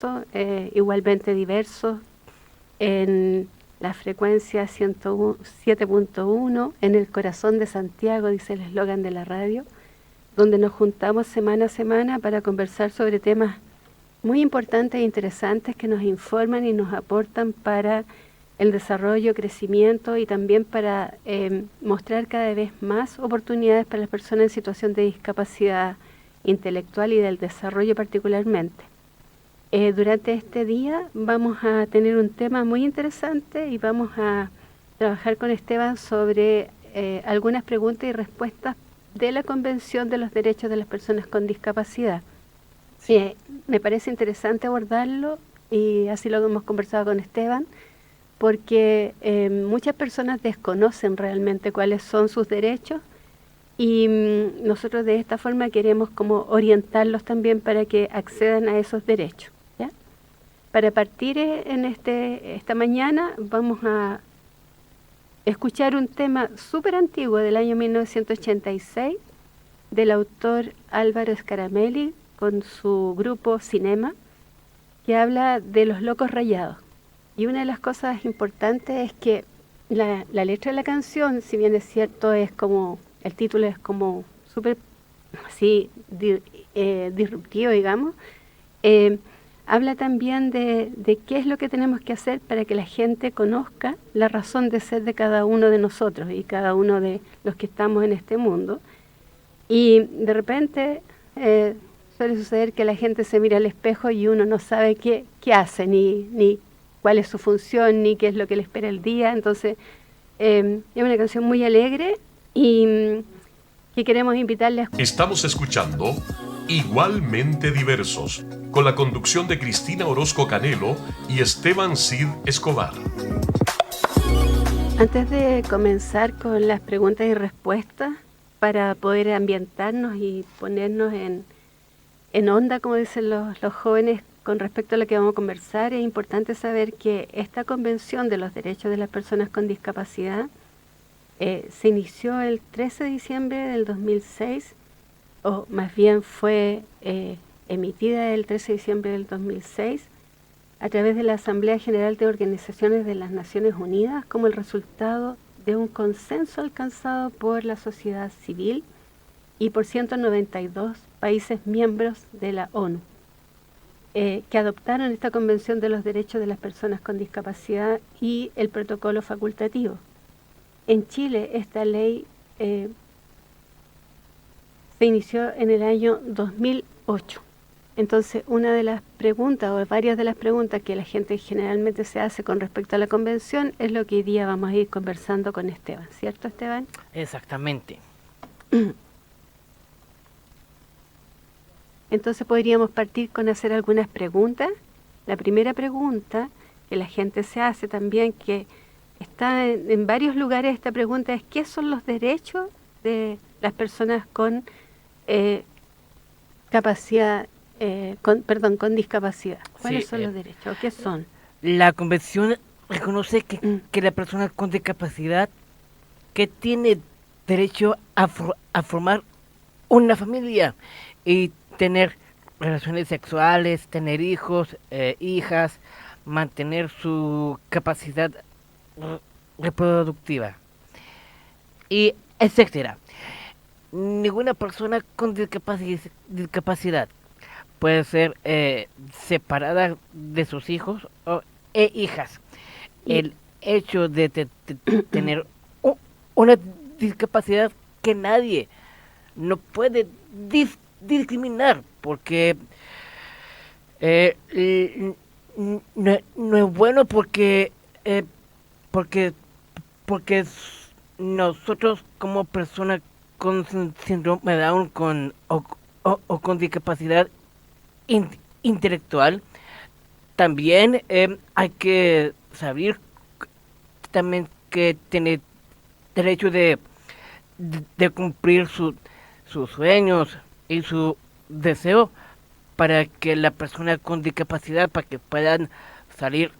¿cierto? Igualmente diversos, en la frecuencia 107.1, en el corazón de Santiago, dice el eslogan de la radio, donde nos juntamos semana a semana para conversar sobre temas muy importantes e interesantes que nos informan y nos aportan para el desarrollo, crecimiento y también para mostrar cada vez más oportunidades para las personas en situación de discapacidad intelectual y del desarrollo particularmente. Durante este día vamos a tener un tema muy interesante y vamos a trabajar con Esteban sobre algunas preguntas y respuestas de la Convención de los Derechos de las Personas con Discapacidad. Me parece interesante abordarlo y así lo hemos conversado con Esteban, porque muchas personas desconocen realmente cuáles son sus derechos y nosotros de esta forma queremos como orientarlos también para que accedan a esos derechos, ¿ya? Para partir en esta mañana vamos a escuchar un tema súper antiguo del año 1986 del autor Álvaro Scaramelli con su grupo Cinema, que habla de los locos rayados. Y una de las cosas importantes es que la letra de la canción, si bien es cierto, es como, el título es como súper así disruptivo, digamos, habla también de qué es lo que tenemos que hacer para que la gente conozca la razón de ser de cada uno de nosotros y cada uno de los que estamos en este mundo. Y de repente suele suceder que la gente se mira al espejo y uno no sabe qué hace, ni cuál es su función, ni qué es lo que le espera el día. Entonces, es una canción muy alegre y que queremos invitarle a... Estamos escuchando Igualmente Diversos, con la conducción de Cristina Orozco Canelo y Esteban Cid Escobar. Antes de comenzar con las preguntas y respuestas, para poder ambientarnos y ponernos en onda, como dicen los jóvenes, con respecto a lo que vamos a conversar, es importante saber que esta Convención de los Derechos de las Personas con Discapacidad se inició el 13 de diciembre del 2006, o más bien fue emitida el 13 de diciembre del 2006, a través de la Asamblea General de Organizaciones de las Naciones Unidas, como el resultado de un consenso alcanzado por la sociedad civil y por 192 países miembros de la ONU, que adoptaron esta Convención de los Derechos de las Personas con Discapacidad y el protocolo facultativo. En Chile esta ley se inició en el año 2008. Entonces, una de las preguntas, o varias de las preguntas que la gente generalmente se hace con respecto a la convención, es lo que hoy día vamos a ir conversando con Esteban, ¿cierto, Esteban? Exactamente. Entonces podríamos partir con hacer algunas preguntas. La primera pregunta que la gente se hace también, que está en varios lugares esta pregunta, es ¿qué son los derechos de las personas con capacidad, con discapacidad? ¿Cuáles son los derechos? ¿Qué son? La convención reconoce que la persona con discapacidad que tiene derecho a formar una familia y tener relaciones sexuales, tener hijos, hijas, mantener su capacidad reproductiva y etcétera. Ninguna persona con discapacidad puede ser separada de sus hijos e hijas. El hecho de tener una discapacidad que nadie no puede discriminar, porque no es bueno porque nosotros como personas con síndrome de Down o con discapacidad intelectual, también hay que saber también que tiene derecho de cumplir sus sueños y su deseo para que la persona con discapacidad, para que puedan salir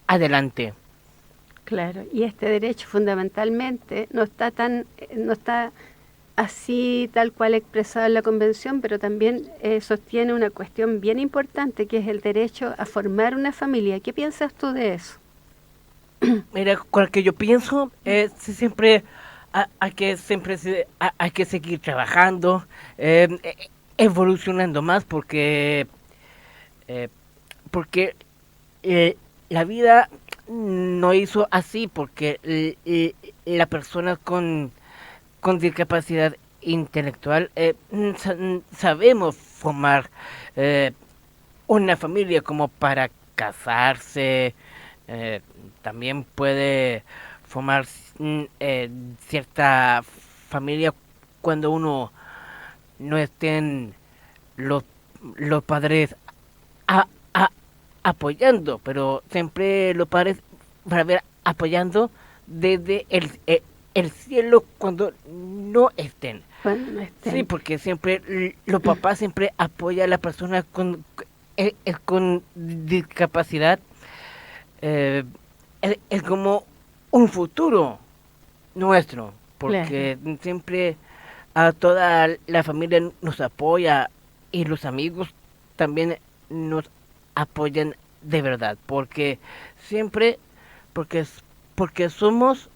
adelante. Claro, y este derecho fundamentalmente no está así tal cual expresado en la Convención, pero también sostiene una cuestión bien importante, que es el derecho a formar una familia. ¿Qué piensas tú de eso? Mira, con lo que yo pienso es siempre hay que seguir trabajando, evolucionando más eh, porque la vida no hizo así, porque la persona con discapacidad intelectual sabemos formar eh, una familia como para casarse, eh, también puede formar cierta familia cuando uno no estén los, los padres a- a- apoyando, pero siempre los padres van a ver apoyando desde el cielo cuando no estén. Cuando no Sí, estén. porque siempre los papás siempre apoyan a la persona con discapacidad. eh, es como un futuro nuestro, Claro. porque siempre a toda la familia nos apoya y los amigos también nos apoyan de verdad, porque siempre, porque, porque somos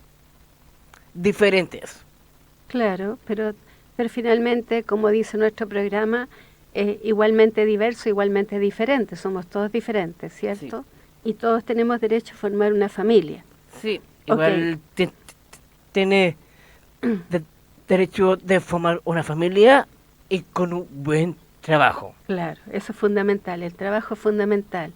diferentes. Claro, pero finalmente, como dice nuestro programa, igualmente diverso, igualmente diferente. Somos todos diferentes, Sí, ¿cierto? Y todos tenemos derecho a formar una familia. sí, Ok, igual tiene de- derecho de formar una familia y con un buen trabajo. claro, eso es fundamental, el trabajo es fundamental.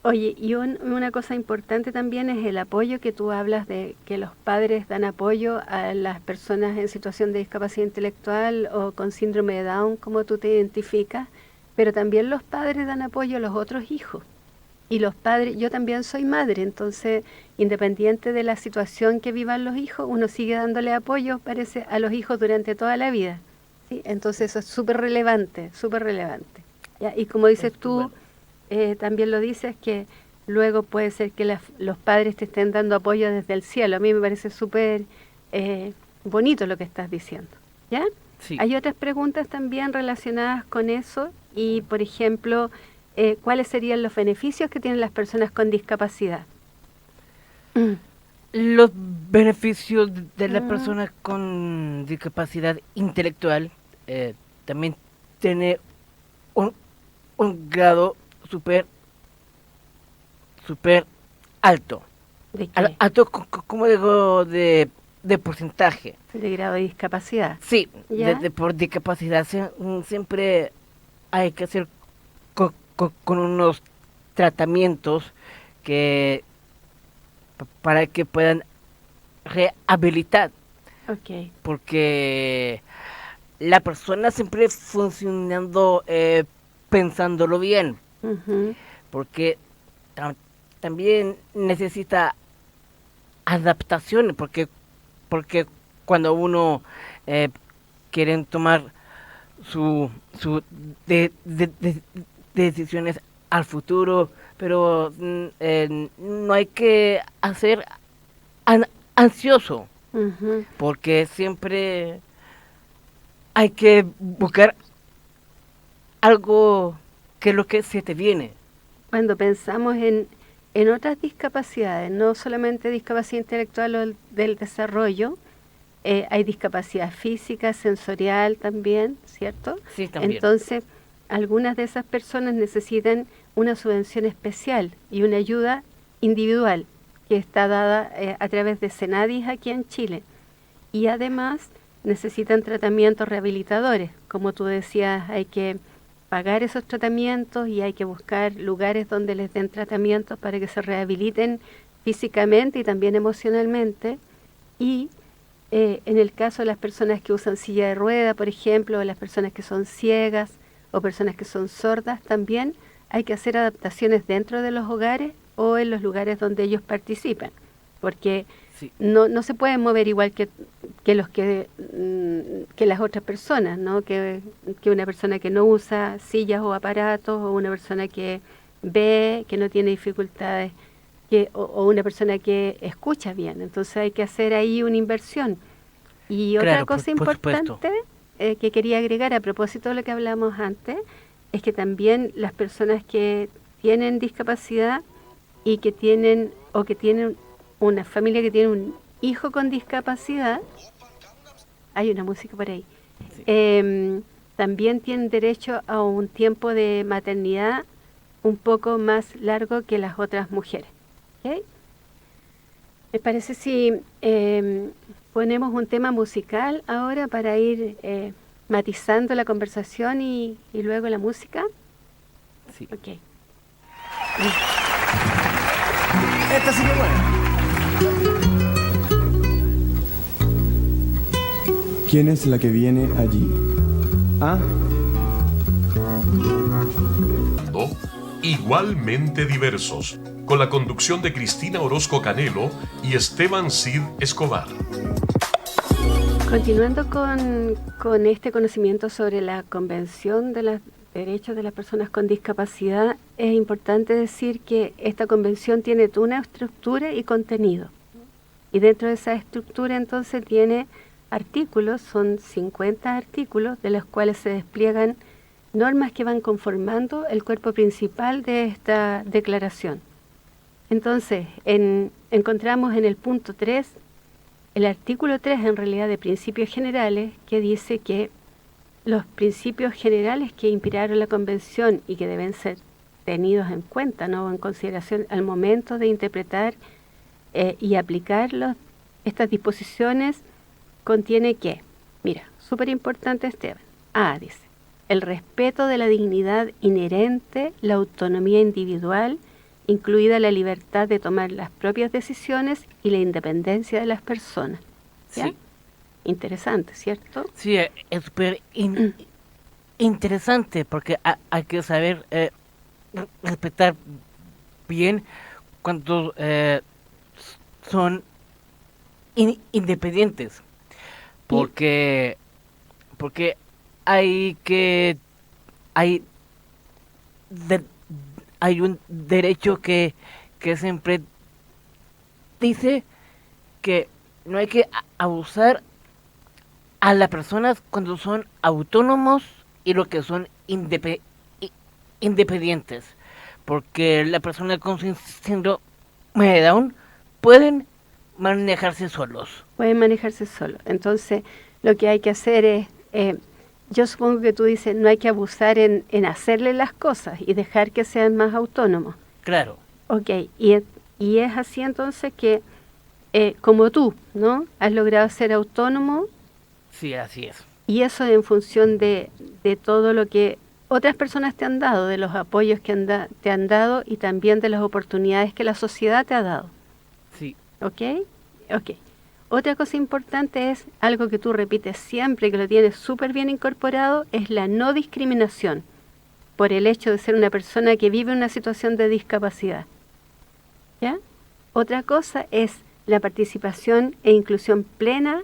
Oye, y una cosa importante también es el apoyo que tú hablas de que los padres dan apoyo a las personas en situación de discapacidad intelectual o con síndrome de Down, como tú te identificas, pero también los padres dan apoyo a los otros hijos. Y los padres, yo también soy madre, entonces, independiente de la situación que vivan los hijos, uno sigue dándole apoyo, parece, a los hijos durante toda la vida. ¿Sí? Entonces eso es súper relevante, súper relevante. ¿Ya? Y como dices tú, Estupendo. también lo dices que luego puede ser que los padres te estén dando apoyo desde el cielo. A mí me parece súper bonito lo que estás diciendo. ¿Ya? Sí. Hay otras preguntas también relacionadas con eso y, por ejemplo, ¿cuáles serían los beneficios que tienen las personas con discapacidad? Los beneficios de la Mm, persona con discapacidad intelectual también tiene un, un grado súper súper alto. ¿De qué? Alto, como digo, de porcentaje. De grado de discapacidad. Sí, ¿Ya? por discapacidad siempre hay que hacer con unos tratamientos que para que puedan rehabilitar, Ok. porque la persona siempre funcionando pensándolo bien, Ujú. porque tam- también necesita adaptaciones, porque cuando uno eh, quiere tomar su de decisiones al futuro, pero no hay que hacer an ansioso, Ujú. porque siempre hay que buscar algo que es lo que se te viene. Cuando pensamos en otras discapacidades, no solamente discapacidad intelectual o del desarrollo, hay discapacidad física, sensorial también, ¿cierto? Sí, también. Entonces, algunas de esas personas necesitan una subvención especial y una ayuda individual que está dada a través de Senadis aquí en Chile. Y además necesitan tratamientos rehabilitadores. Como tú decías, hay que pagar esos tratamientos y hay que buscar lugares donde les den tratamientos para que se rehabiliten físicamente y también emocionalmente. Y en el caso de las personas que usan silla de rueda, por ejemplo, o las personas que son ciegas o personas que son sordas, también hay que hacer adaptaciones dentro de los hogares o en los lugares donde ellos participan, porque Sí, no se pueden mover igual que los que las otras personas, ¿no? Que una persona que no usa sillas o aparatos, o una persona que ve, que no tiene dificultades, o una persona que escucha bien. Entonces hay que hacer ahí una inversión. Y otra Claro, cosa por supuesto. importante que quería agregar a propósito de lo que hablamos antes, es que también las personas que tienen discapacidad y que tienen una familia que tiene un hijo con discapacidad, hay una música por ahí, Sí. también tienen derecho a un tiempo de maternidad un poco más largo que las otras mujeres. ¿Ok? ¿Les parece si ponemos un tema musical ahora para ir matizando la conversación y luego la música? Sí. Ok. Esta sí que es buena. ¿Quién es la que viene allí? ¿Ah? Igualmente diversos, con la conducción de Cristina Orozco Canelo y Esteban Cid Escobar. Continuando con este conocimiento sobre la Convención de los Derechos de las Personas con Discapacidad, es importante decir que esta convención tiene toda una estructura y contenido. Y dentro de esa estructura entonces tiene artículos, son 50 artículos, de los cuales se despliegan normas que van conformando el cuerpo principal de esta declaración. Entonces, encontramos en el punto 3, el artículo 3 en realidad de principios generales, que dice que los principios generales que inspiraron la convención y que deben ser tenidos en cuenta, ¿no?, en consideración al momento de interpretar y aplicar estas disposiciones, contiene que, mira, súper importante, Esteban. Dice, el respeto de la dignidad inherente, la autonomía individual, incluida la libertad de tomar las propias decisiones y la independencia de las personas. ¿Ya? Sí. Interesante, ¿cierto? Sí, es súper interesante porque hay que saber respetar bien cuando son independientes. Porque hay que hay hay un derecho que siempre dice que no hay que abusar a las personas cuando son autónomos y lo que son independientes, porque la persona con síndrome de Down pueden manejarse solos. Pueden manejarse solos. Entonces, lo que hay que hacer es, yo supongo que tú dices, no hay que abusar en hacerle las cosas y dejar que sean más autónomos. Claro. Ok, y es así entonces que, como tú, ¿no?, has logrado ser autónomo. Sí, así es. Y eso en función de todo lo que otras personas te han dado, de los apoyos que te han dado y también de las oportunidades que la sociedad te ha dado. Sí. ¿Ok? Ok. Otra cosa importante es algo que tú repites siempre, que lo tienes súper bien incorporado, es la no discriminación por el hecho de ser una persona que vive una situación de discapacidad. ¿Ya? Otra cosa es la participación e inclusión plena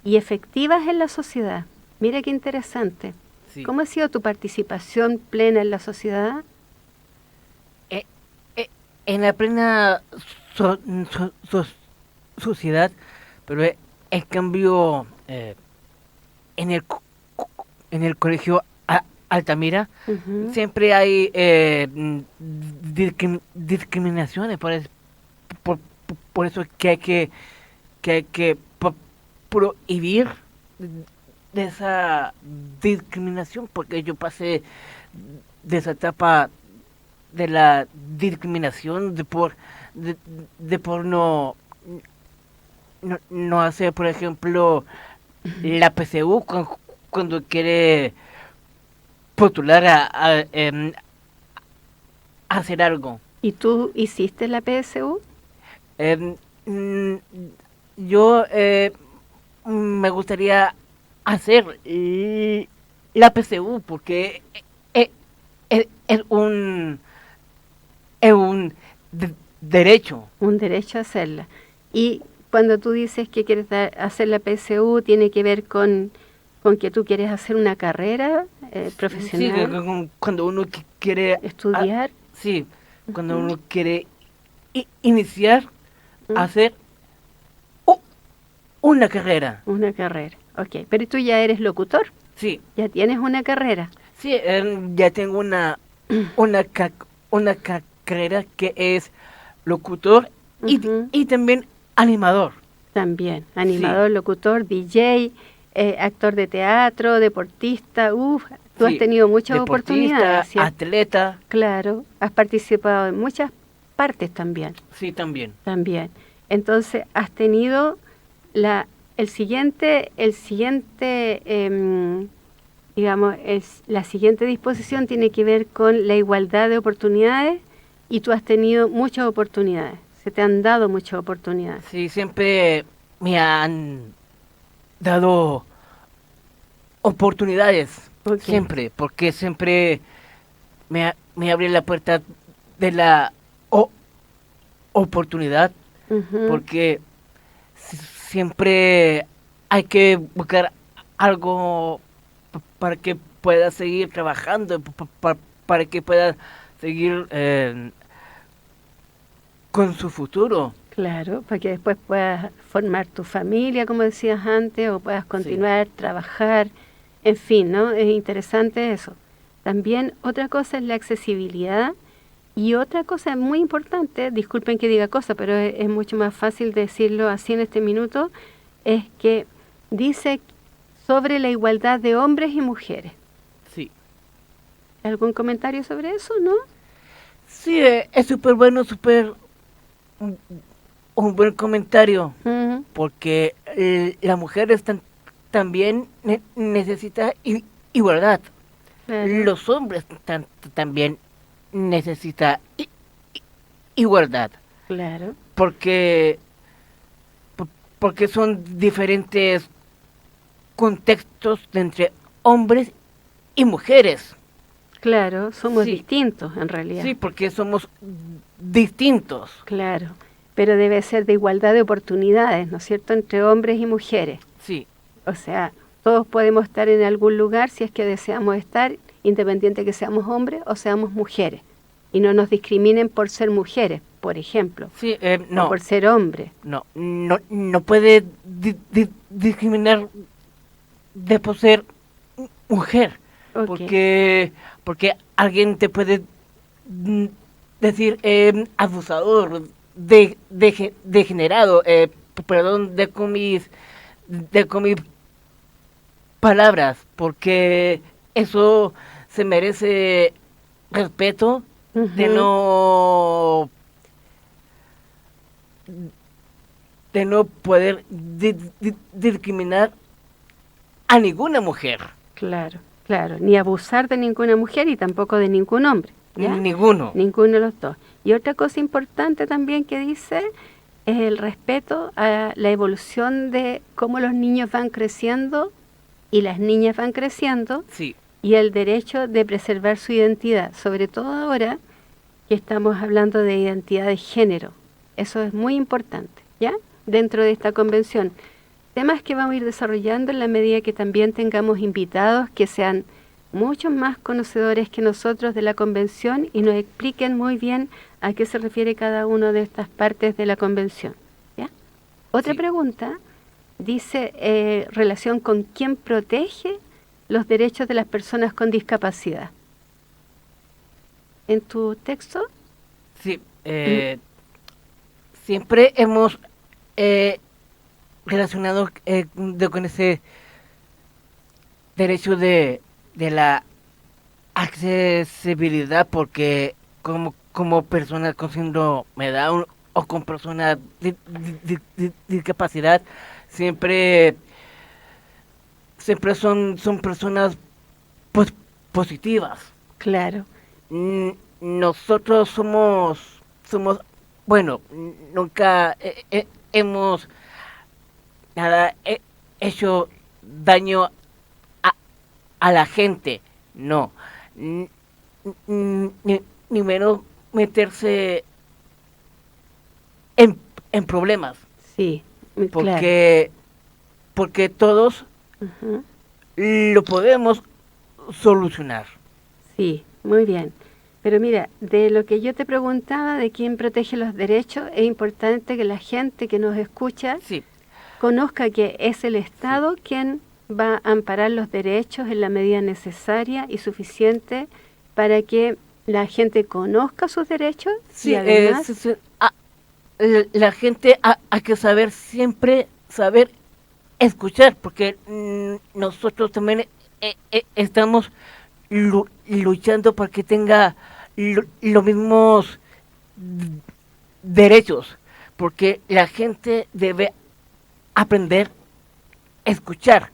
y efectivas en la sociedad. Mira qué interesante. Sí. ¿Cómo ha sido tu participación plena en la sociedad? En la plena sociedad, pero en cambio en el colegio Altamira siempre hay discriminaciones, por eso que hay que prohibir de esa discriminación, porque yo pasé de esa etapa de la discriminación de por no hacer, por ejemplo, la PSU cuando quiere postular a hacer algo. ¿Y tú hiciste la PSU? Yo me gustaría hacer la PSU porque es un derecho. Un derecho a hacerla. Y cuando tú dices que quieres hacer la PSU, ¿tiene que ver con que tú quieres hacer una carrera profesional? Sí, cuando uno quiere estudiar. Sí, cuando uno quiere iniciar a hacer una carrera. Una carrera. Ok, pero tú ya eres locutor, Sí, ya tienes una carrera. sí, ya tengo una, ca- una carrera que es locutor Ujú. y también animador. También, animador, locutor, DJ, actor de teatro, deportista. Tú has Sí, tenido muchas deportista, oportunidades, ¿cierto? atleta, Claro, has participado en muchas partes también, sí, también. también. Entonces, has tenido la, digamos, la siguiente disposición tiene que ver con la igualdad de oportunidades y tú has tenido muchas oportunidades, se te han dado muchas oportunidades. Sí, siempre me han dado oportunidades, Ok. siempre, porque siempre me abre la puerta de la o- oportunidad, Ujú. porque siempre hay que buscar algo para que pueda seguir trabajando, para que pueda seguir con su futuro. Claro, para que después puedas formar tu familia, como decías antes, o puedas Sí, continuar, trabajar, en fin, ¿no? Es interesante eso. También otra cosa es la accesibilidad y otra cosa muy importante, disculpen que diga cosa, pero es mucho más fácil decirlo así en este minuto, es que dice sobre la igualdad de hombres y mujeres. sí. ¿Algún comentario sobre eso, no? Sí, es súper bueno, súper un, un buen comentario, Ujú, porque la mujer también necesita igualdad. claro, Los hombres también necesitan igualdad, claro, porque, porque son diferentes contextos entre hombres y mujeres. claro, somos Sí, distintos en realidad. sí, porque somos distintos. Claro, pero debe ser de igualdad de oportunidades, ¿no es cierto?, entre hombres y mujeres. Sí, O sea, todos podemos estar en algún lugar si es que deseamos estar, independiente que seamos hombres o seamos mujeres. Y no nos discriminen por ser mujeres, por ejemplo, sí, o no, por ser hombres. no puede discriminar de por ser mujer, Ok, porque alguien te puede mm, decir abusador, degenerado, perdón de con mis palabras, porque eso se merece respeto ujú, de no poder discriminar a ninguna mujer, claro, claro. Ni abusar de ninguna mujer y tampoco de ningún hombre, ¿ya? ninguno. Ninguno de los dos. Y otra cosa importante también que dice es el respeto a la evolución de cómo los niños van creciendo y las niñas van creciendo Sí, y el derecho de preservar su identidad, sobre todo ahora que estamos hablando de identidad de género. Eso es muy importante, ¿ya? Dentro de esta convención. Temas que vamos a ir desarrollando en la medida que también tengamos invitados que sean muchos más conocedores que nosotros de la convención y nos expliquen muy bien a qué se refiere cada una de estas partes de la convención, ¿ya? Otra sí. pregunta dice relación con quién protege los derechos de las personas con discapacidad. En tu texto, Sí, mm, siempre hemos eh, relacionado con ese derecho de la accesibilidad, porque como persona con síndrome Down o con personas discapacidad, siempre, siempre son personas pos- positivas. claro, Nosotros somos, bueno, nunca hemos nada hecho daño a, a la gente, no, N- ni menos meterse en, en problemas, sí, muy claro. porque, porque todos Ujú. lo podemos solucionar. Sí, muy bien. Pero mira, de lo que yo te preguntaba de quién protege los derechos, es importante que la gente que nos escucha Sí, conozca que es el Estado quien va a amparar los derechos en la medida necesaria y suficiente para que la gente conozca sus derechos Sí, y además... la gente hay que saber siempre, saber escuchar, porque nosotros también estamos luchando para que tenga los mismos derechos, porque la gente debe aprender a escuchar.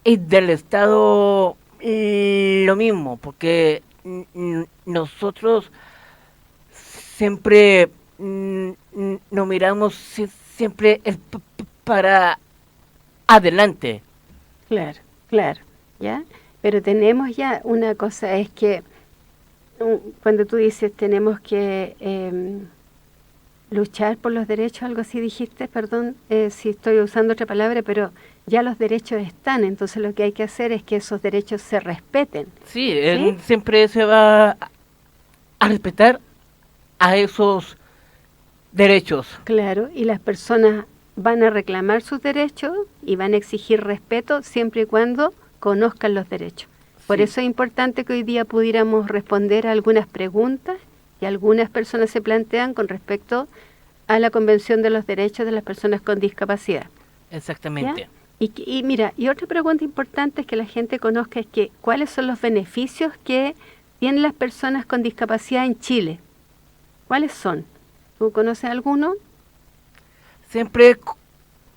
Y del Estado lo mismo, porque nosotros siempre nos miramos siempre para adelante. Claro, claro, ¿ya? Pero tenemos ya una cosa, es que cuando tú dices tenemos que luchar por los derechos, algo así dijiste, perdón si estoy usando otra palabra, pero ya los derechos están, entonces lo que hay que hacer es que esos derechos se respeten. Sí, ¿Sí? siempre se va a respetar a esos derechos. Claro, y las personas van a reclamar sus derechos y van a exigir respeto siempre y cuando conozcan los derechos. Por Sí. eso es importante que hoy día pudiéramos responder a algunas preguntas que algunas personas se plantean con respecto a la Convención de los Derechos de las Personas con Discapacidad. Exactamente. ¿Ya? Y mira, y otra pregunta importante es que la gente conozca es que cuáles son los beneficios que tienen las personas con discapacidad en Chile. ¿Cuáles son? ¿Tú conoces alguno? Siempre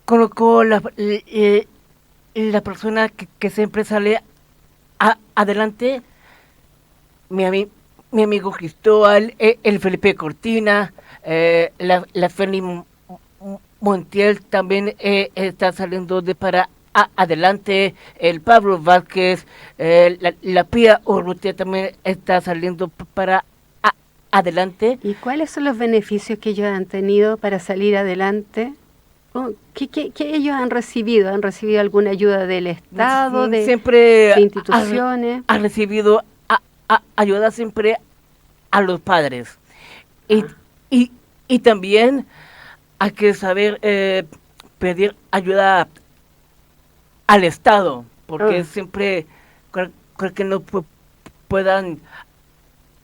conozco la persona que siempre sale adelante, mi amigo Cristóbal, el Felipe Cortina, la Ferni Montiel también está saliendo de para adelante, el Pablo Vázquez, la Pía Urrutia también está saliendo para adelante. ¿Y cuáles son los beneficios que ellos han tenido para salir adelante? ¿Qué ellos han recibido? ¿Han recibido alguna ayuda del Estado, de Siempre instituciones? ha recibido ayuda siempre a los padres. Y también hay que saber pedir ayuda al Estado, porque siempre creo que no puedan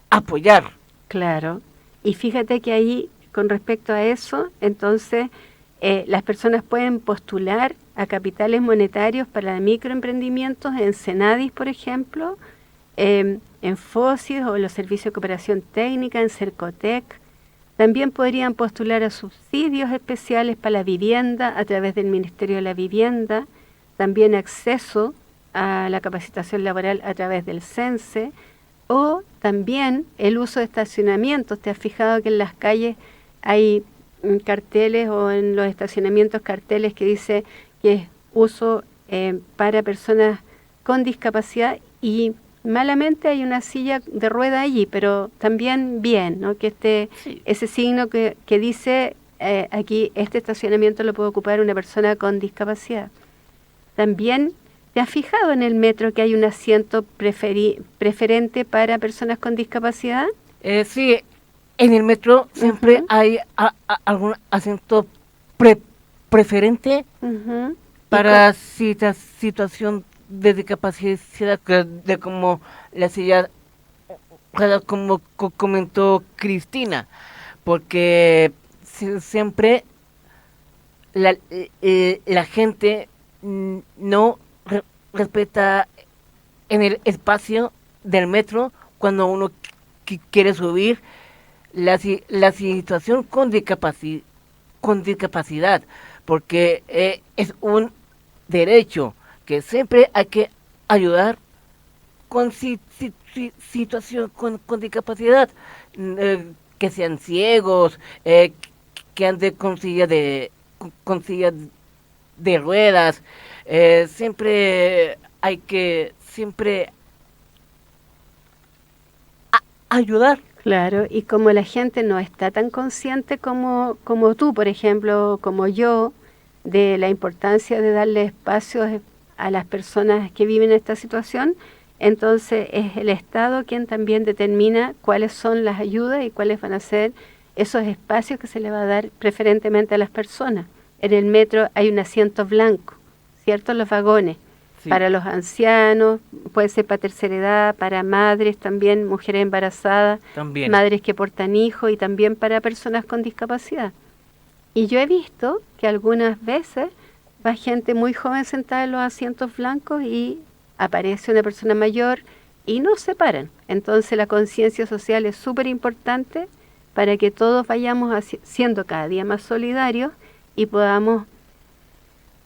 apoyar. Claro. Y fíjate que ahí, con respecto a eso, entonces las personas pueden postular a capitales monetarios para microemprendimientos en Senadis, por ejemplo, en FOSIS o los servicios de cooperación técnica, en Cercotec. También podrían postular a subsidios especiales para la vivienda a través del Ministerio de la Vivienda, también acceso a la capacitación laboral a través del CENSE, o también el uso de estacionamientos. ¿Te has fijado que en las calles hay carteles o en los estacionamientos carteles que dice que es uso para personas con discapacidad y malamente hay una silla de rueda allí, pero también bien, ¿no? Que Sí. ese signo que dice aquí, este estacionamiento lo puede ocupar una persona con discapacidad. También, ¿te has fijado en el metro que hay un asiento preferente para personas con discapacidad? Sí, en el metro siempre hay algún asiento preferente Ujú. para situación de discapacidad, de como la silla, como comentó Cristina, porque siempre la gente no respeta en el espacio del metro cuando uno quiere subir la situación con discapacidad, porque es un derecho que siempre hay que ayudar con situación con discapacidad, que sean ciegos, que anden con silla de ruedas. Siempre hay que ayudar. Claro, y como la gente no está tan consciente como tú, por ejemplo, como yo, de la importancia de darle espacios a las personas que viven esta situación, entonces es el Estado quien también determina cuáles son las ayudas y cuáles van a ser esos espacios que se le va a dar preferentemente a las personas. en el metro hay un asiento blanco, ¿cierto? En los vagones. Sí. Para los ancianos, puede ser para tercera edad, para madres también, mujeres embarazadas, También. madres que portan hijos y también para personas con discapacidad. Y yo he visto que algunas veces va gente muy joven sentada en los asientos blancos y aparece una persona mayor y no se paran. Entonces la conciencia social es súper importante para que todos vayamos siendo cada día más solidarios y podamos,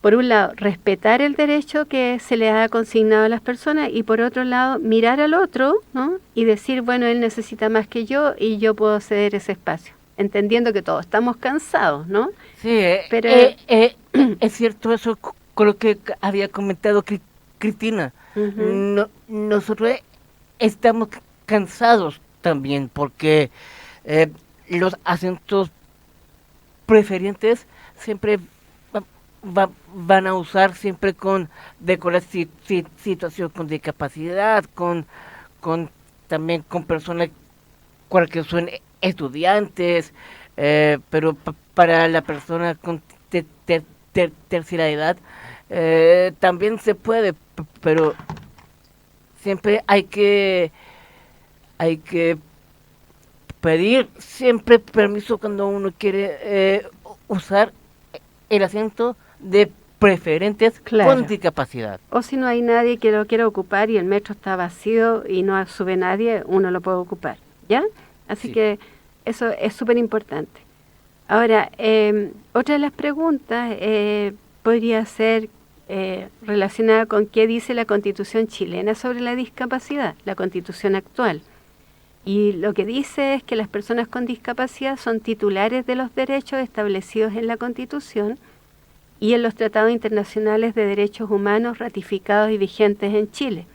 por un lado, respetar el derecho que se les ha consignado a las personas y por otro lado, mirar al otro, ¿no? Y decir, bueno, él necesita más que yo y yo puedo ceder ese espacio, entendiendo que todos estamos cansados, ¿no? Sí, Pero- es cierto eso con lo que había comentado Cristina. Ujú. Nosotros estamos cansados también porque los asientos preferentes siempre van a usar siempre con la situación con discapacidad, también con personas que son estudiantes, pero para la persona con tercera edad también se puede, pero siempre hay que pedir siempre permiso cuando uno quiere usar el asiento de preferentes Claro. con discapacidad. O si no hay nadie que lo quiera ocupar y el metro está vacío y no sube nadie, uno lo puede ocupar, ¿ya? Así Sí. que eso es súper importante. Ahora, otra de las preguntas podría ser relacionada con qué dice la Constitución chilena sobre la discapacidad, la Constitución actual. Y lo que dice es que las personas con discapacidad son titulares de los derechos establecidos en la Constitución y en los tratados internacionales de derechos humanos ratificados y vigentes en Chile.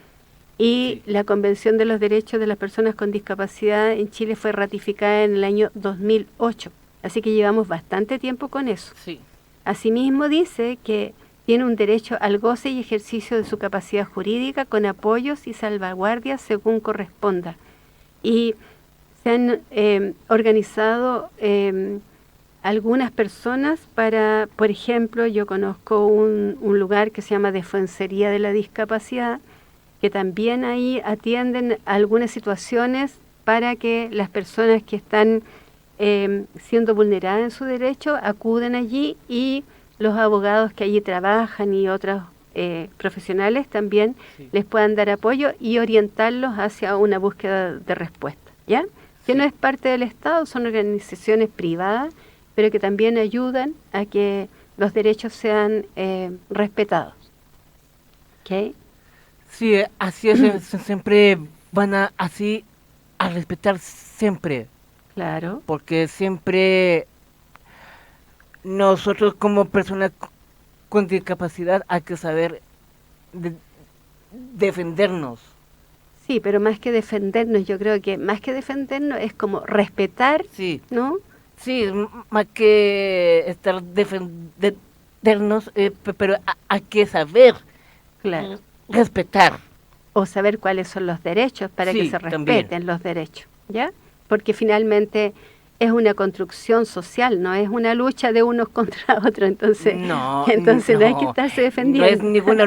Y Sí. la Convención de los Derechos de las Personas con Discapacidad en Chile fue ratificada en el año 2008. Así que llevamos bastante tiempo con eso. Sí. Asimismo dice que tiene un derecho al goce y ejercicio de su capacidad jurídica con apoyos y salvaguardias según corresponda. Y se han organizado algunas personas para, por ejemplo, yo conozco un lugar que se llama Defensoría de la Discapacidad, que también ahí atienden algunas situaciones para que las personas que están siendo vulneradas en su derecho acuden allí y los abogados que allí trabajan y otros profesionales también Sí. les puedan dar apoyo y orientarlos hacia una búsqueda de respuesta, ¿ya? Que Sí. no es parte del Estado, son organizaciones privadas, pero que también ayudan a que los derechos sean respetados. ¿Ok? Sí, así es, siempre van a respetar siempre, Claro, porque siempre nosotros como personas con discapacidad hay que saber defendernos. sí, pero más que defendernos, yo creo que más que defendernos es como respetar, Sí, ¿no? sí, más que estar defendernos, pero hay que saber Claro. respetar. O saber cuáles son los derechos para que Sí, se también. respeten los derechos, ¿ya? Porque finalmente es una construcción social, no es una lucha de unos contra otros, entonces No, entonces no hay que no, estarse no defendiendo. es ninguna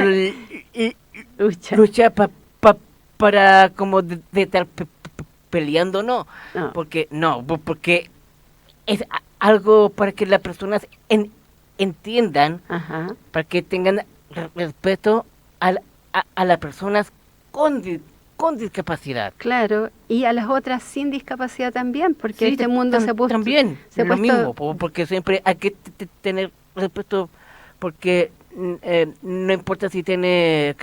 lucha. lucha para como de estar peleando, no. No. Porque es algo para que las personas entiendan, Ajá. para que tengan respeto a las personas con discapacidad. Claro, y a las otras sin discapacidad también, porque Sí, este mundo se ha puesto también se ha lo puesto- mismo, porque siempre hay que tener respeto, porque no importa si tiene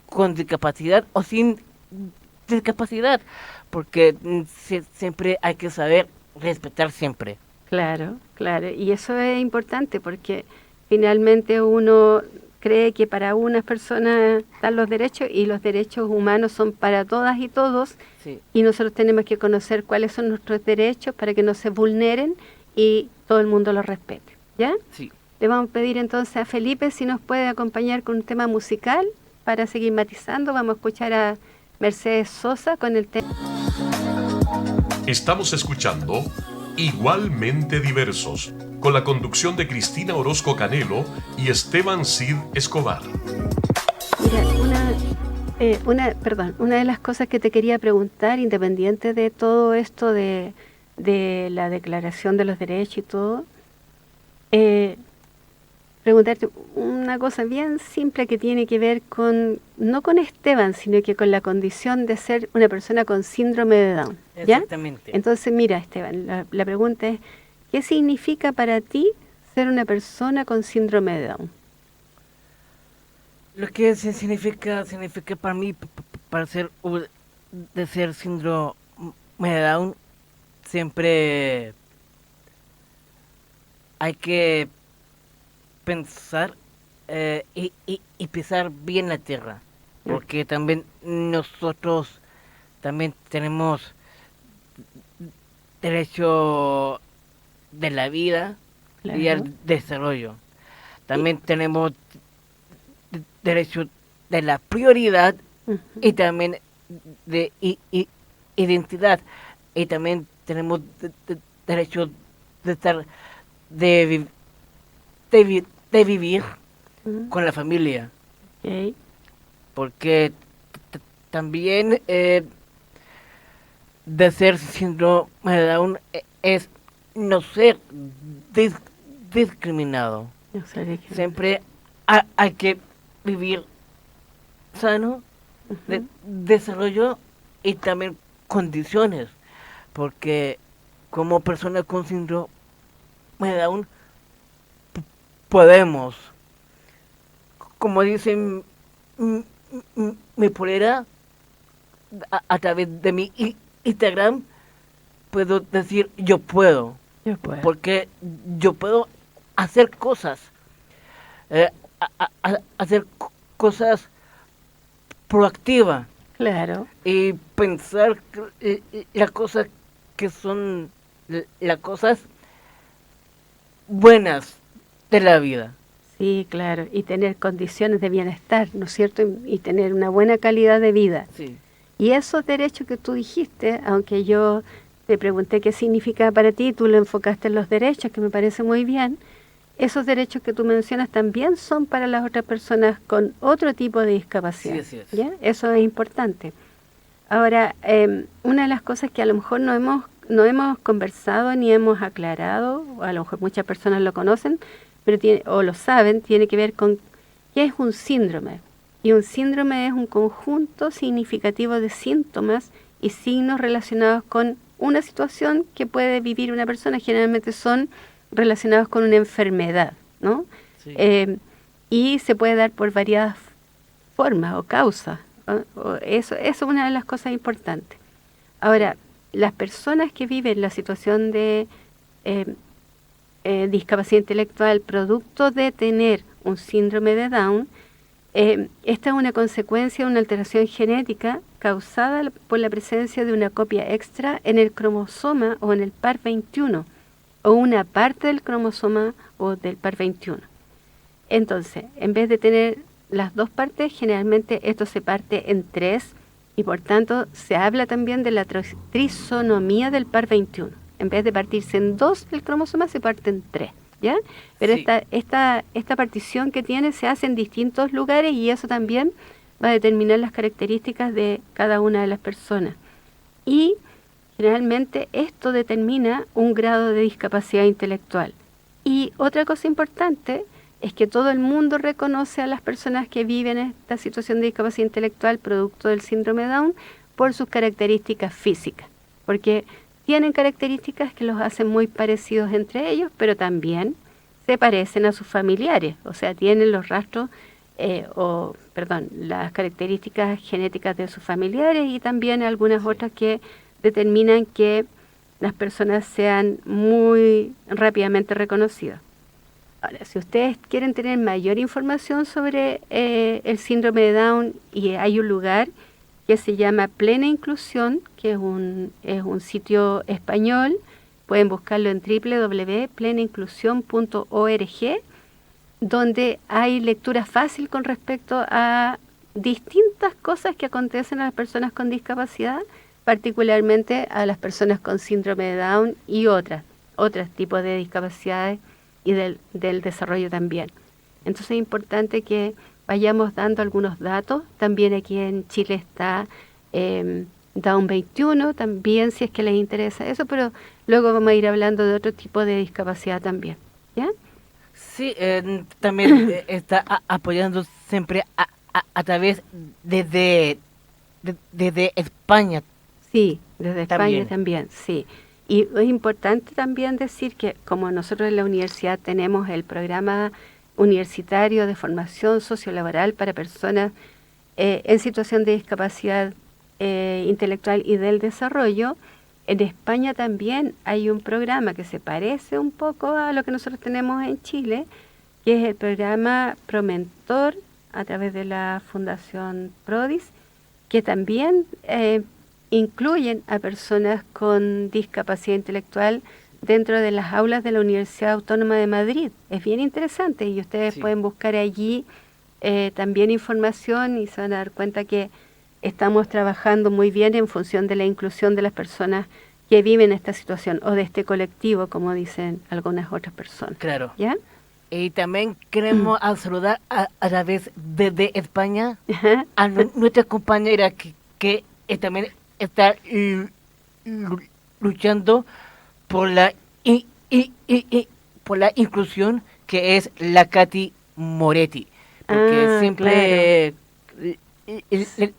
con discapacidad o sin discapacidad, porque siempre hay que saber respetar siempre. Claro, claro, y eso es importante porque finalmente uno cree que para unas personas están los derechos y los derechos humanos son para todas y todos Sí. y nosotros tenemos que conocer cuáles son nuestros derechos para que no se vulneren y todo el mundo los respete, ¿ya? Sí. Le vamos a pedir entonces a Felipe si nos puede acompañar con un tema musical para seguir matizando. Vamos a escuchar a Mercedes Sosa con el tema. Estamos escuchando Igualmente Diversos, con la conducción de Cristina Orozco Canelo y Esteban Cid Escobar. Mira, una de las cosas que te quería preguntar, independiente de todo esto de la Declaración de los Derechos y todo, preguntarte una cosa bien simple que tiene que ver no con Esteban, sino que con la condición de ser una persona con síndrome de Down, ¿ya? Exactamente. Entonces, mira, Esteban, la pregunta es, ¿qué significa para ti ser una persona con síndrome de Down? Lo que significa para mí, para de ser síndrome de Down, siempre hay que pensar y pisar bien la tierra, porque también nosotros también tenemos derecho de la vida y al desarrollo. También tenemos derecho de la prioridad y también de identidad, y también tenemos derecho de estar de vivir con la familia, porque también de ser síndrome de Down es no ser discriminado. Siempre hay que vivir sano, de desarrollo y también condiciones, porque como persona con síndrome de Down podemos, como dicen mi polera, a través de mi Instagram, puedo decir yo puedo, porque yo puedo hacer cosas, hacer cosas proactivas. Claro. Y pensar las cosas que son las cosas buenas de la vida. Sí, claro, y tener condiciones de bienestar, ¿no es cierto? Y tener una buena calidad de vida. Sí. Y esos derechos que tú dijiste, aunque yo te pregunté qué significa para ti, tú lo enfocaste en los derechos, que me parece muy bien, esos derechos que tú mencionas también son para las otras personas con otro tipo de discapacidad. Sí, así es. ¿Ya? Eso es importante. Ahora, una de las cosas que a lo mejor no hemos conversado ni hemos aclarado, o a lo mejor muchas personas lo conocen, pero o lo saben, tiene que ver con qué es un síndrome. Y un síndrome es un conjunto significativo de síntomas y signos relacionados con una situación que puede vivir una persona. Generalmente son relacionados con una enfermedad, ¿no? Sí. Y se puede dar por variadas formas o causas. Eso es una de las cosas importantes. Ahora, las personas que viven la situación de discapacidad intelectual producto de tener un síndrome de Down, esta es una consecuencia de una alteración genética causada por la presencia de una copia extra en el cromosoma o en el par 21, o una parte del cromosoma o del par 21. Entonces, en vez de tener las dos partes, generalmente esto se parte en 3 y por tanto se habla también de la trisonomía del par 21. En vez de partirse en 2 el cromosoma, se parte en 3, ¿ya? Pero Sí. esta partición que tiene se hace en distintos lugares y eso también va a determinar las características de cada una de las personas. Y generalmente esto determina un grado de discapacidad intelectual. Y otra cosa importante es que todo el mundo reconoce a las personas que viven esta situación de discapacidad intelectual producto del síndrome de Down por sus características físicas, porque tienen características que los hacen muy parecidos entre ellos, pero también se parecen a sus familiares, o sea, tienen los rastros, las características genéticas de sus familiares y también algunas otras que determinan que las personas sean muy rápidamente reconocidas. Ahora, si ustedes quieren tener mayor información sobre el síndrome de Down, y hay un lugar que se llama Plena Inclusión, que es un sitio español, pueden buscarlo en www.plenainclusión.org, donde hay lectura fácil con respecto a distintas cosas que acontecen a las personas con discapacidad, particularmente a las personas con síndrome de Down y otros tipos de discapacidades y del desarrollo también. Entonces es importante que vayamos dando algunos datos. También aquí en Chile está Down 21, también si es que les interesa eso, pero luego vamos a ir hablando de otro tipo de discapacidad también. ¿Ya? Sí, también está apoyando siempre a través desde España. Sí, desde También. España también, sí. Y es importante también decir que como nosotros en la universidad tenemos el programa universitario de formación sociolaboral para personas en situación de discapacidad intelectual y del desarrollo, en España también hay un programa que se parece un poco a lo que nosotros tenemos en Chile, que es el programa Promentor a través de la Fundación Prodis, que también incluyen a personas con discapacidad intelectual dentro de las aulas de la Universidad Autónoma de Madrid. Es bien interesante y ustedes Sí. pueden buscar allí también información y se van a dar cuenta que estamos trabajando muy bien en función de la inclusión de las personas que viven esta situación o de este colectivo, como dicen algunas otras personas. Claro. ¿Ya? Y también queremos saludar a través de España Ajá. a nuestra compañera que también está luchando por la por la inclusión, que es la Katy Moretti, porque Ah, siempre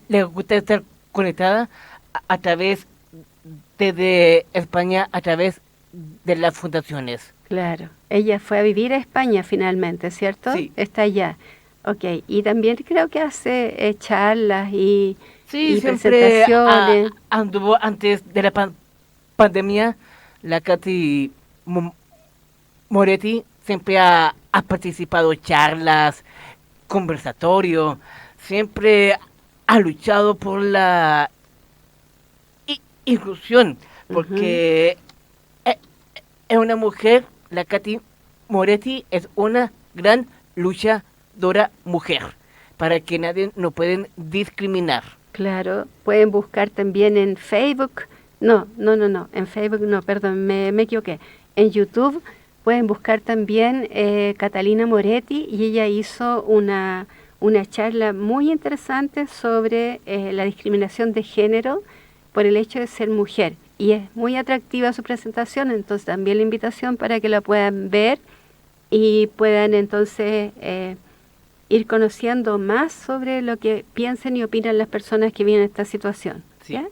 le gusta estar conectada a través de España, a través de las fundaciones. Claro. Ella fue a vivir a España finalmente, ¿cierto? Sí. Está allá. Ok. Y también creo que hace charlas y Sí, y siempre presentaciones. anduvo antes de la pandemia. La Katy Moretti siempre ha participado en charlas, conversatorio, siempre ha luchado por la inclusión, porque es una mujer, la Katy Moretti es una gran luchadora mujer, para que nadie nos pueden discriminar. Claro, pueden buscar también en Facebook, no, en Facebook no, perdón, me equivoqué. En YouTube pueden buscar también Catalina Moretti y ella hizo una charla muy interesante sobre la discriminación de género por el hecho de ser mujer. Y es muy atractiva su presentación, entonces también la invitación para que la puedan ver y puedan entonces ir conociendo más sobre lo que piensan y opinan las personas que viven en esta situación. Sí. ¿Ya?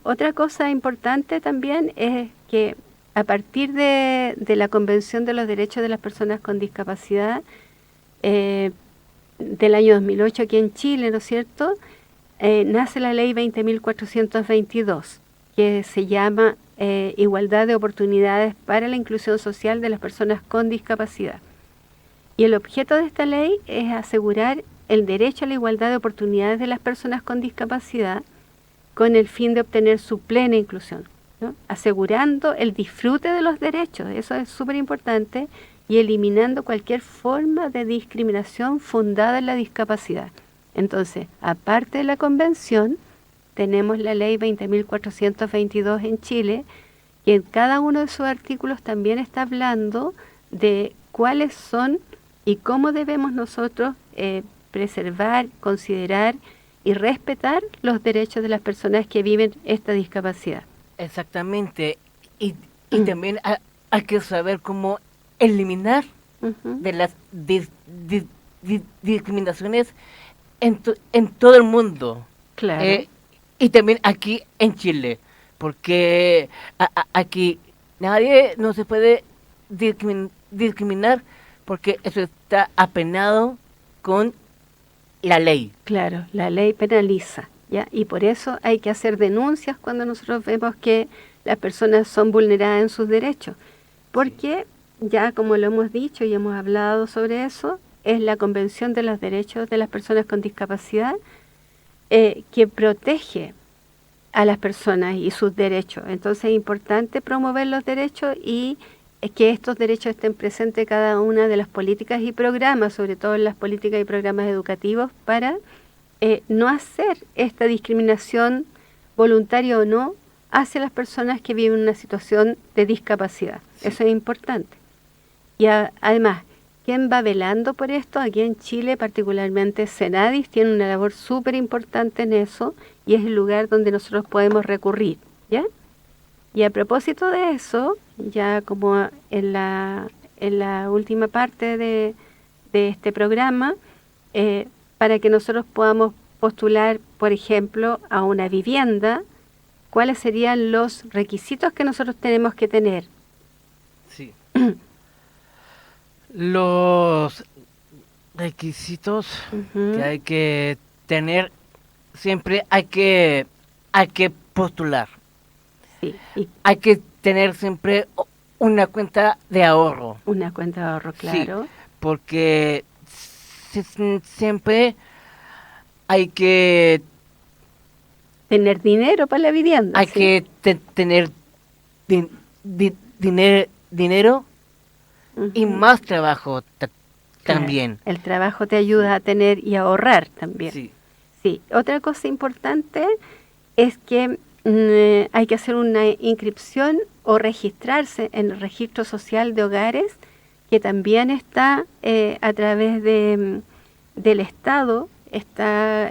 Otra cosa importante también es que a partir de la Convención de los Derechos de las Personas con Discapacidad del año 2008 aquí en Chile, ¿no es cierto?, nace la Ley 20.422, que se llama Igualdad de Oportunidades para la Inclusión Social de las Personas con Discapacidad. Y el objeto de esta ley es asegurar el derecho a la igualdad de oportunidades de las personas con discapacidad con el fin de obtener su plena inclusión, ¿no? Asegurando el disfrute de los derechos, eso es súper importante, y eliminando cualquier forma de discriminación fundada en la discapacidad. Entonces, aparte de la convención, tenemos la ley 20.422 en Chile, que en cada uno de sus artículos también está hablando de cuáles son y cómo debemos nosotros preservar, considerar y respetar los derechos de las personas que viven esta discapacidad. Exactamente. Y también hay que saber cómo eliminar de las discriminaciones en todo el mundo. Claro. Y también aquí en Chile, porque aquí nadie no se puede discriminar, porque eso está apenado con la ley. Claro, la ley penaliza, ¿ya? Y por eso hay que hacer denuncias cuando nosotros vemos que las personas son vulneradas en sus derechos. Porque ya como lo hemos dicho y hemos hablado sobre eso, es la Convención de los Derechos de las Personas con Discapacidad que protege a las personas y sus derechos. Entonces es importante promover los derechos y que estos derechos estén presentes en cada una de las políticas y programas, sobre todo en las políticas y programas educativos, para no hacer esta discriminación, voluntaria o no, hacia las personas que viven una situación de discapacidad. Sí. Eso es importante. Y además, ¿quién va velando por esto? Aquí en Chile, particularmente Senadis, tiene una labor súper importante en eso y es el lugar donde nosotros podemos recurrir, ¿ya? Y a propósito de eso, ya como en la última parte de este programa, para que nosotros podamos postular, por ejemplo, a una vivienda, ¿cuáles serían los requisitos que nosotros tenemos que tener? Sí. Los requisitos que hay que tener, siempre hay que postular. Sí, Hay que tener siempre una cuenta de ahorro. una cuenta de ahorro, claro. Sí, porque siempre hay que Tener dinero para la vivienda. hay sí. que tener dinero y Ujú. más trabajo Claro, también. el trabajo te ayuda a tener y a ahorrar también. Sí. Sí, otra cosa importante es que hay que hacer una inscripción o registrarse en el registro social de hogares, que también está a través del Estado, está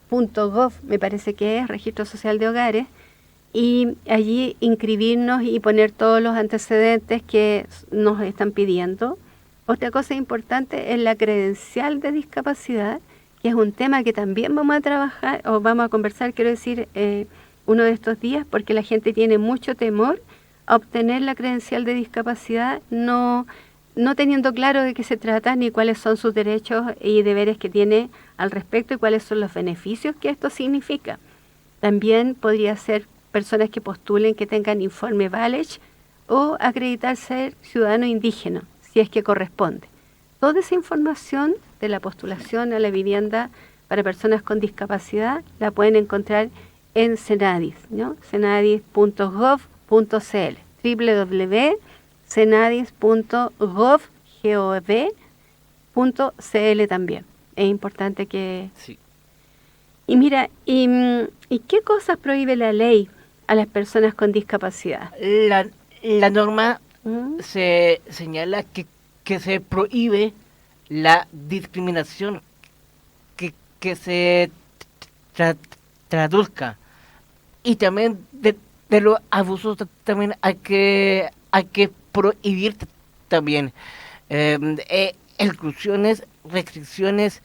.gov, me parece que es, registro social de hogares, y allí inscribirnos y poner todos los antecedentes que nos están pidiendo. Otra cosa importante es la credencial de discapacidad, que es un tema que también vamos a trabajar o vamos a conversar, quiero decir, uno de estos días, porque la gente tiene mucho temor a obtener la credencial de discapacidad, no teniendo claro de qué se trata ni cuáles son sus derechos y deberes que tiene al respecto y cuáles son los beneficios que esto significa. También podría ser personas que postulen que tengan informe Valech o acreditar ser ciudadano indígena, si es que corresponde. Toda esa información de la postulación a la vivienda para personas con discapacidad la pueden encontrar en Senadis, ¿no? senadis.gov.cl, www.senadis.gov.cl también. Es importante que... Sí. Y mira, ¿y qué cosas prohíbe la ley a las personas con discapacidad? La norma ¿Mm? se señala que se prohíbe la discriminación que se traduzca, y también de los abusos también hay que prohibir también exclusiones, restricciones,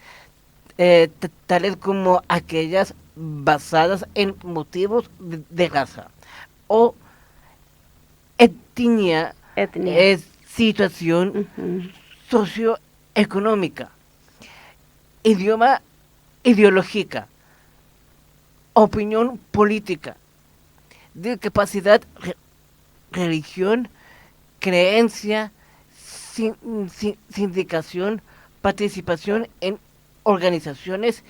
tales como aquellas basadas en motivos de raza o etnia, Etnia. situación Ujú. socioeconómica, idioma, ideológica, opinión política, discapacidad, religión, creencia, sindicación, participación en organizaciones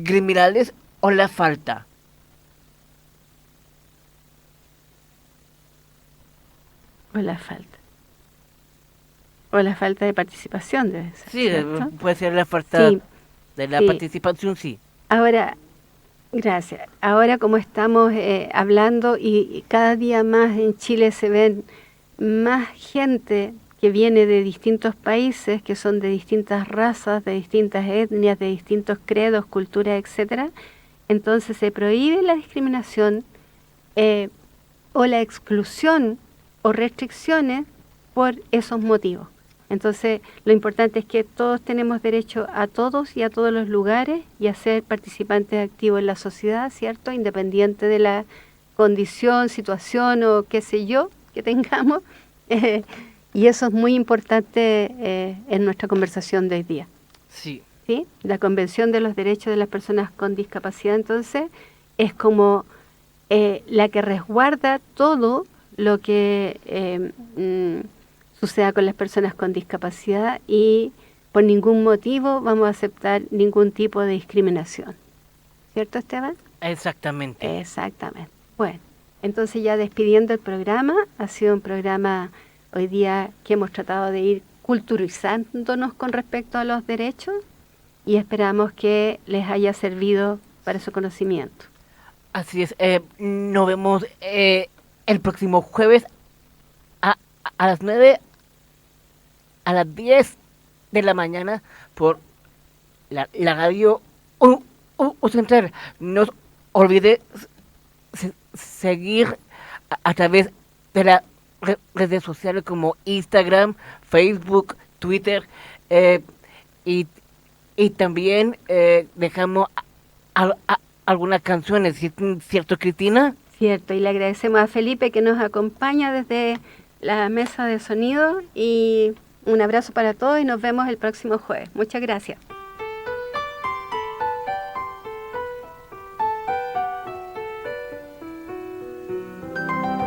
criminales o la falta. O la falta. O la falta de participación debe ser, Sí, ¿cierto? puede ser la falta Sí, de la sí. participación, sí. Ahora, gracias. Ahora como estamos hablando y cada día más en Chile se ven más gente que viene de distintos países, que son de distintas razas, de distintas etnias, de distintos credos, culturas, etcétera. Entonces se prohíbe la discriminación o la exclusión o restricciones por esos motivos. Entonces, lo importante es que todos tenemos derecho a todos y a todos los lugares y a ser participantes activos en la sociedad, ¿cierto? Independiente de la condición, situación o qué sé yo que tengamos. Y eso es muy importante en nuestra conversación de hoy día. Sí. ¿Sí? La Convención de los Derechos de las Personas con Discapacidad, entonces, es como la que resguarda todo lo que suceda con las personas con discapacidad y por ningún motivo vamos a aceptar ningún tipo de discriminación. ¿Cierto, Esteban? Exactamente. Exactamente. Bueno, entonces ya despidiendo el programa, ha sido un programa hoy día que hemos tratado de ir culturizándonos con respecto a los derechos y esperamos que les haya servido para su conocimiento. Así es. Nos vemos el próximo jueves a las 9 a las 10 de la mañana por la radio Central. No olvide seguir a través de las redes sociales como Instagram, Facebook, Twitter, y también dejamos algunas canciones, ¿cierto, Cristina? Cierto, y le agradecemos a Felipe que nos acompaña desde la mesa de sonido, y un abrazo para todos y nos vemos el próximo jueves. Muchas gracias.